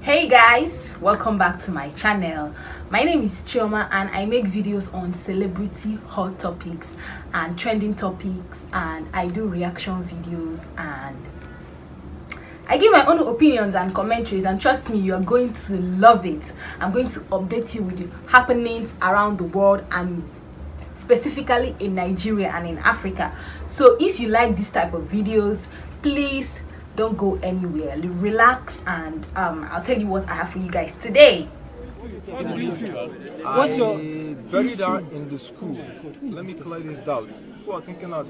Hey guys, welcome back to my channel. My name is Chioma and I make videos on celebrity hot topics and trending topics, and I do reaction videos and I give my own opinions and commentaries, and trust me, you are going to love it. I'm going to update you with the happenings around the world and specifically in Nigeria and in Africa. So if you like this type of videos, please don't go anywhere. Relax and I'll tell you what I have for you guys today. I buried her in the school. Let me clear this doubt. People are thinking that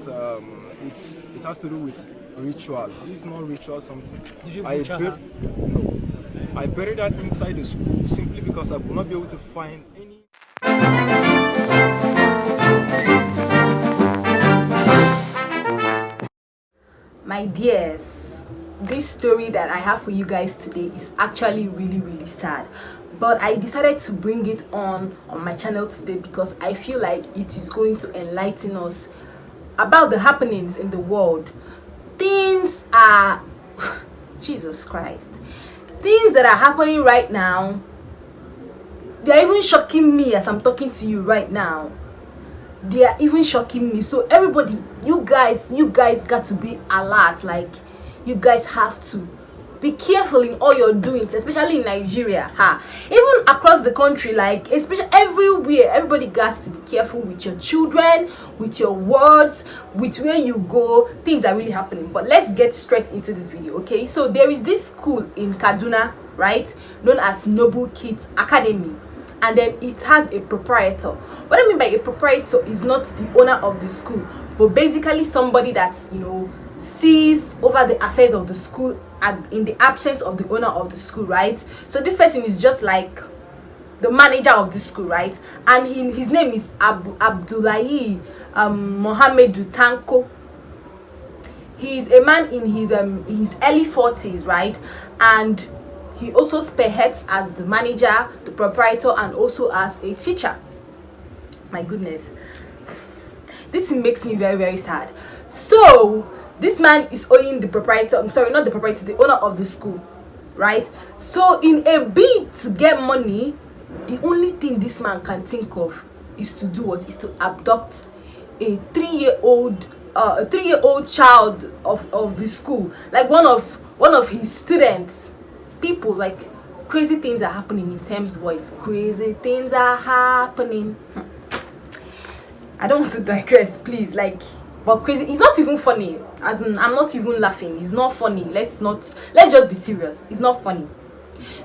it has to do with ritual. This is not ritual something. Did you No. I buried her inside the school simply because I could not be able to find any. My dears, this story that I have for you guys today is actually really sad, but I decided to bring it on my channel today because I feel like it is going to enlighten us about the happenings in the world. Things are Jesus Christ, things that are happening right now, they're even shocking me as I'm talking to you right now. They are even shocking me. So everybody, you guys got to be alert. Like, you guys have to be careful in all your doings, especially in Nigeria, even across the country, like especially everywhere. Everybody got to be careful with your children, with your words, with where you go. Things are really happening. But let's get straight into this video. Okay, so there is this school in Kaduna, right, known as Noble Kids Academy, and then it has a proprietor. What I mean by a proprietor is not the owner of the school, but basically somebody that, you know, sees over the affairs of the school in the absence of the owner of the school, right? So this person is just like the manager of the school, right? And his name is Abdullahi Mohammed Tanko. He's a man in his early 40s, right? And he also spearheads as the manager, the proprietor, and also as a teacher. My goodness, this makes me very sad. So this man is owing the proprietor, I'm sorry, not the proprietor, the owner of the school, right? So in a bid to get money, the only thing this man can think of is to do what? Is to abduct a three-year-old child of the school, like one of his students. People, like, crazy things are happening in Thames Voice. Crazy things are happening. I don't want to digress, please. Like, but crazy, it's not even funny. As in, I'm not even laughing. It's not funny. Let's just be serious. It's not funny.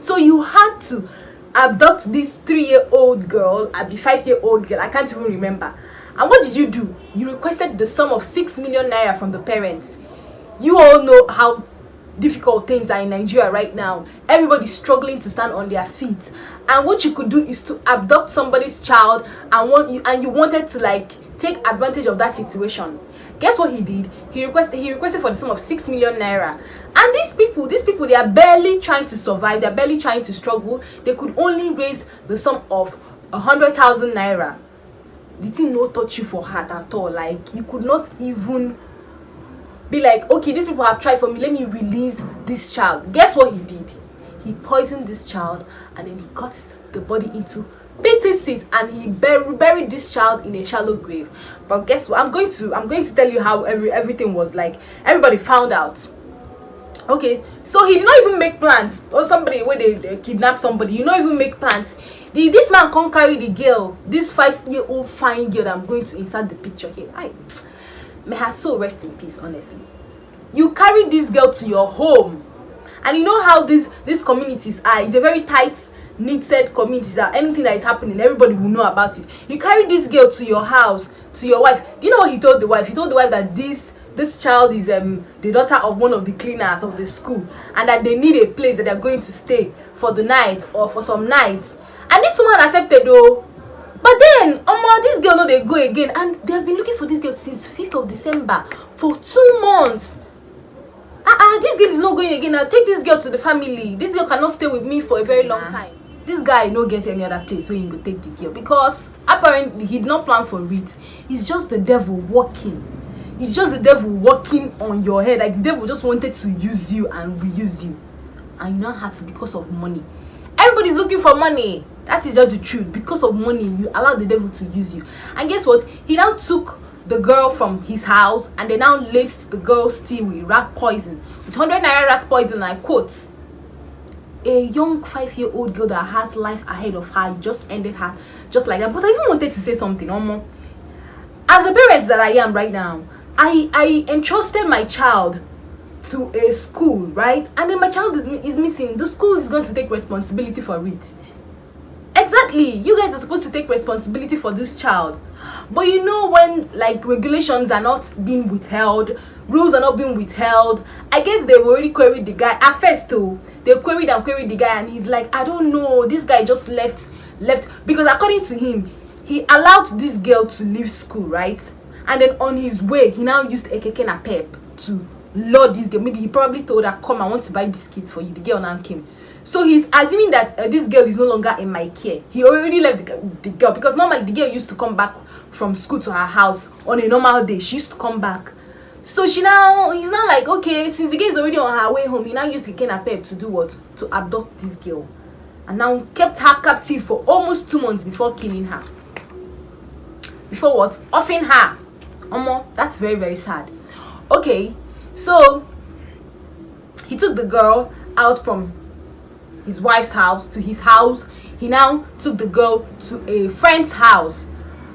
So you had to abduct this 3-year-old girl and the 5-year-old girl. I can't even remember. And what did you do? You requested the sum of 6 million naira from the parents. You all know how difficult things are in Nigeria right now. Everybody's struggling to stand on their feet, and what you could do is to abduct somebody's child and you wanted to, like, take advantage of that situation. Guess what he did? He requested for the sum of 6 million naira. And these people, they are barely trying to survive. They're barely trying to struggle. They could only raise the sum of 100,000 naira. The thing no touch you for heart at all. Like, you could not even be like, okay, these people have tried for me, let me release this child. Guess what he did? He poisoned this child, and then he cut the body into pieces, and he buried this child in a shallow grave. But guess what? I'm going to tell you how everything was. Like, everybody found out. Okay, so he did not even make plans. Or somebody, when they kidnap somebody, you don't even make plans. This man can't carry the girl, this 5-year-old fine girl that I'm going to insert the picture here. May her soul rest in peace, honestly. You carry this girl to your home, and you know how these communities are. It's a very tight knitted community that anything that is happening, everybody will know about it. You carry this girl to your house, to your wife. Do you know what he told the wife? He told the wife that this child is the daughter of one of the cleaners of the school, and that they need a place that they're going to stay for the night or for some nights. And this woman accepted, though. But then, this girl, no, they go again, and they have been looking for this girl since 5th of December for 2 months. This girl is not going again. I'll take this girl to the family. This girl cannot stay with me for a very long time. This guy no get any other place where he go take the girl, because apparently he did not plan for it. It's just the devil working. It's just the devil working on your head. Like, the devil just wanted to use you and reuse you. and you now had to because of money. Everybody's looking for money. That is just the truth. Because of money, you allow the devil to use you. And guess what? He now took the girl from his house and they now laced the girl's tea with rat poison. With 100 naira rat poison, I quote. A young 5-year-old girl that has life ahead of her, you just ended her just like that. But I even wanted to say something, Omo. As a parent that I am right now, I entrusted my child to a school, right? And then my child is missing. The school is going to take responsibility for it. Exactly, you guys are supposed to take responsibility for this child. But you know, when like regulations are not being withheld, rules are not being withheld, I guess they've already queried the guy at first too. They queried the guy, and he's like, I don't know, this guy just left because according to him, he allowed this girl to leave school, right? And then on his way, he now used a keke na pep to lure this girl. Maybe he probably told her, come, I want to buy biscuits for you. The girl now came. So he's assuming that this girl is no longer in my care. He already left the girl, because normally the girl used to come back from school to her house on a normal day. She used to come back. So he's now like, okay, since the girl is already on her way home, he now used the keke pep to do what? To abduct this girl. And now kept her captive for almost 2 months before killing her. Before what? Offing her. That's very, very sad. Okay, so he took the girl out from his wife's house to his house. He now took the girl to a friend's house.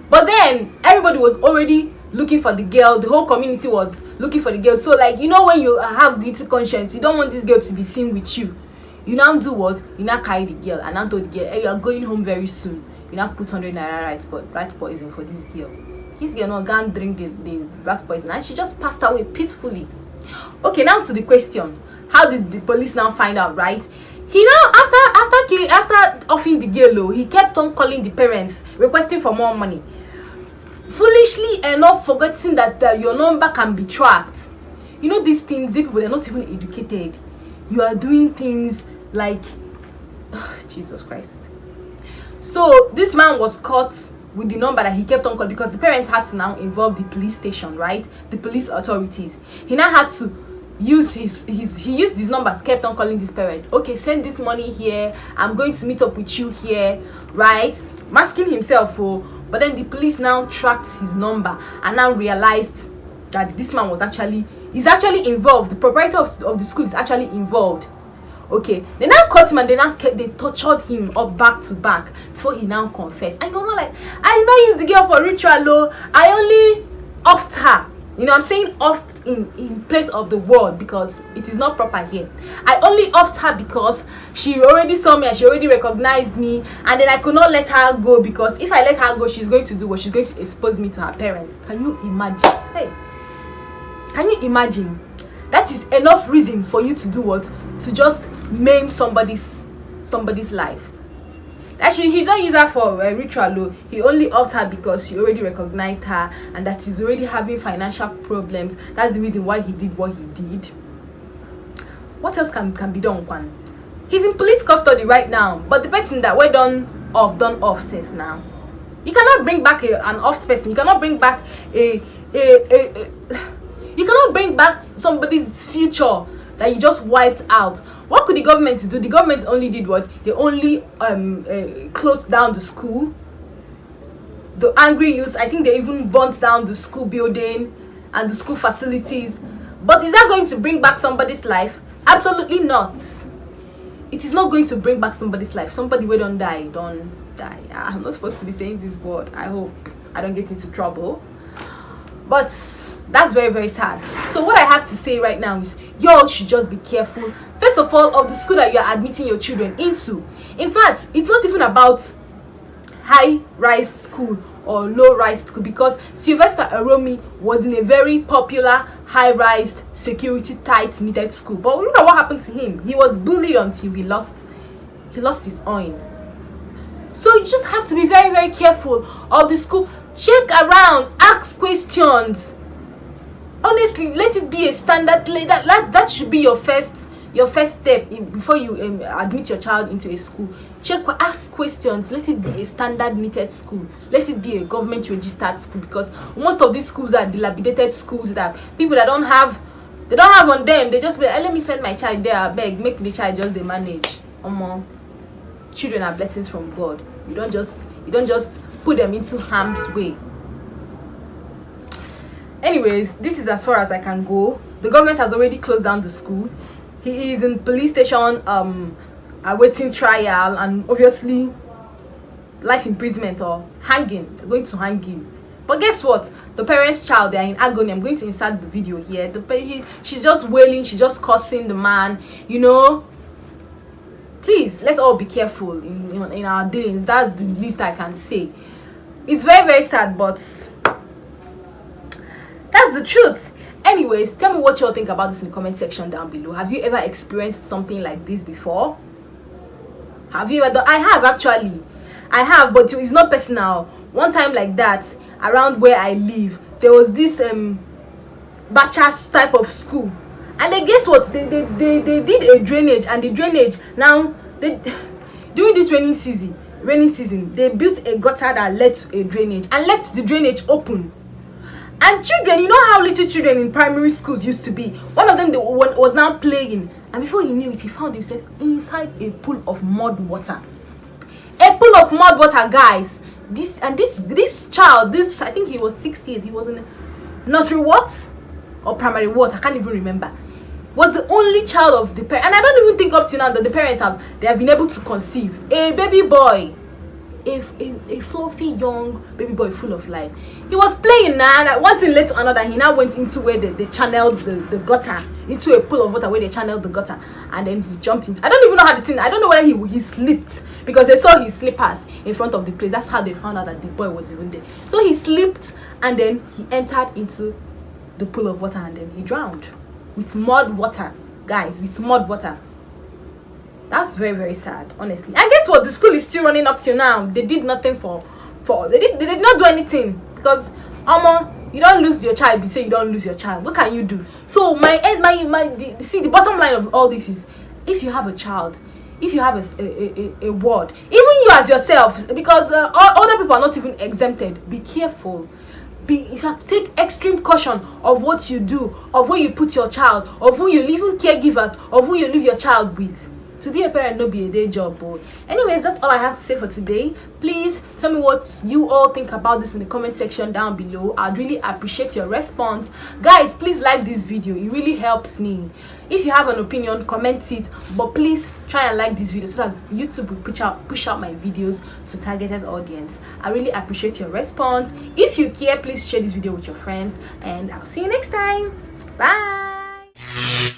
But then everybody was already looking for the girl. The whole community was looking for the girl. So like, you know, when you have guilty conscience, you don't want this girl to be seen with you. You now do what? You now carry the girl and now told the girl, hey, you are going home very soon. You now put 100 naira rat poison for this girl. This girl not gonna drink the rat poison, and she just passed away peacefully. Okay, now to the question: how did the police now find out? Right? He now after offing the girl, he kept on calling the parents, requesting for more money. Foolishly enough, forgetting that your number can be tracked. You know these things, these people, they're not even educated. You are doing things like Jesus Christ. So this man was caught with the number that he kept on calling, because the parents had to now involve the police station, right? The police authorities. He now had to use he used his number, kept on calling these parents. Okay, send this money here, I'm going to meet up with you here, right? Masking himself. But then the police now tracked his number and now realized that this man is actually involved. The proprietor of the school is actually involved. Okay, they now caught him and they tortured him up back to back before he now confessed. And he was not like, I did not use the girl for ritual, I only offed her. You know, I'm saying oft in place of the word, because it is not proper here. I only offed her because she already saw me and she already recognized me, and then I could not let her go, because if I let her go, she's going to do what? She's going to expose me to her parents. Can you imagine? Hey, can you imagine? That is enough reason for you to do what? To just maim somebody's life. Actually, he don't use her for a ritual. He only offed her because she already recognized her and that he's already having financial problems. That's the reason why he did what he did. What else can be done, Kwan? He's in police custody right now, but the person that we're done off says now. You cannot bring back an offed person. You cannot bring back you cannot bring back somebody's future that you just wiped out. What could the government do? The government only did what? They only closed down the school. The angry youth, I think they even burnt down the school building and the school facilities. But is that going to bring back somebody's life? Absolutely not. It is not going to bring back somebody's life. Somebody will don't die. I'm not supposed to be saying this word. I hope I don't get into trouble. But that's very, very sad. So what I have to say right now is, y'all should just be careful. First of all, of the school that you're admitting your children into. In fact, it's not even about high-rise school or low-rise school, because Sylvester Aromi was in a very popular high-rise, security tight knitted school. But look at what happened to him. He was bullied until he lost his own. So you just have to be very, very careful of the school. Check around, ask questions. Honestly, let it be a standard. That should be your first step before you admit your child into a school. Ask questions. Let it be a standard knitted school. Let it be a government registered school, because most of these schools are dilapidated schools that people that don't have They don't have on them. They just be let me send my child there, beg, make the child just they manage. Children are blessings from God. You don't just put them into harm's way. Anyways, this is as far as I can go. The government has already closed down the school. He is in police station awaiting trial, and obviously life imprisonment or hanging. They're going to hang him. But guess what? The parents' child, they are in agony. I'm going to insert the video here. She's just wailing, she's just cursing the man, you know. Please, let's all be careful in our dealings. That's the least I can say. It's very, very sad, but that's the truth. Anyways, tell me what you all think about this in the comment section down below. Have you ever experienced something like this before? Have you ever done? I have, actually. I have, but it's not personal. One time like that, around where I live, there was this bachelor's type of school, and then guess what? They did a drainage, and the drainage now during this rainy season they built a gutter that led to a drainage and left the drainage open. And children, you know how little children in primary schools used to be. One of them was now playing, and before he knew it, he found himself inside a pool of mud water. A pool of mud water, guys. This child, I think he was 6 years. He was in nursery what or primary what? I can't even remember. Was the only child of the parent, and I don't even think up to now that the parents have been able to conceive a baby boy. A fluffy young baby boy full of life. He was playing now, and one thing led to another. He now went into where they channeled the gutter, into a pool of water where they channeled the gutter, and then he jumped into. I don't even know how the thing. I don't know whether he slipped, because they saw his slippers in front of the place. That's how they found out that the boy was even there. So he slipped, and then he entered into the pool of water, and then he drowned with mud water, guys. With mud water. That's very, very sad, honestly. And guess what? The school is still running up till now. They did nothing they did not do anything, because you don't lose your child. You say you don't lose your child. What can you do? So the bottom line of all this is, if you have a child, if you have a ward, even you as yourself, because other people are not even exempted, be careful. You have to take extreme caution of what you do, of where you put your child, of who you leave, even caregivers, of who you leave your child with. To be a parent, no be a day job, boy. Anyways, that's all I have to say for today. Please tell me what you all think about this in the comment section down below. I'd really appreciate your response. Guys, please like this video. It really helps me. If you have an opinion, comment it. But please try and like this video so that YouTube will push out my videos to targeted audience. I really appreciate your response. If you care, please share this video with your friends. And I'll see you next time. Bye.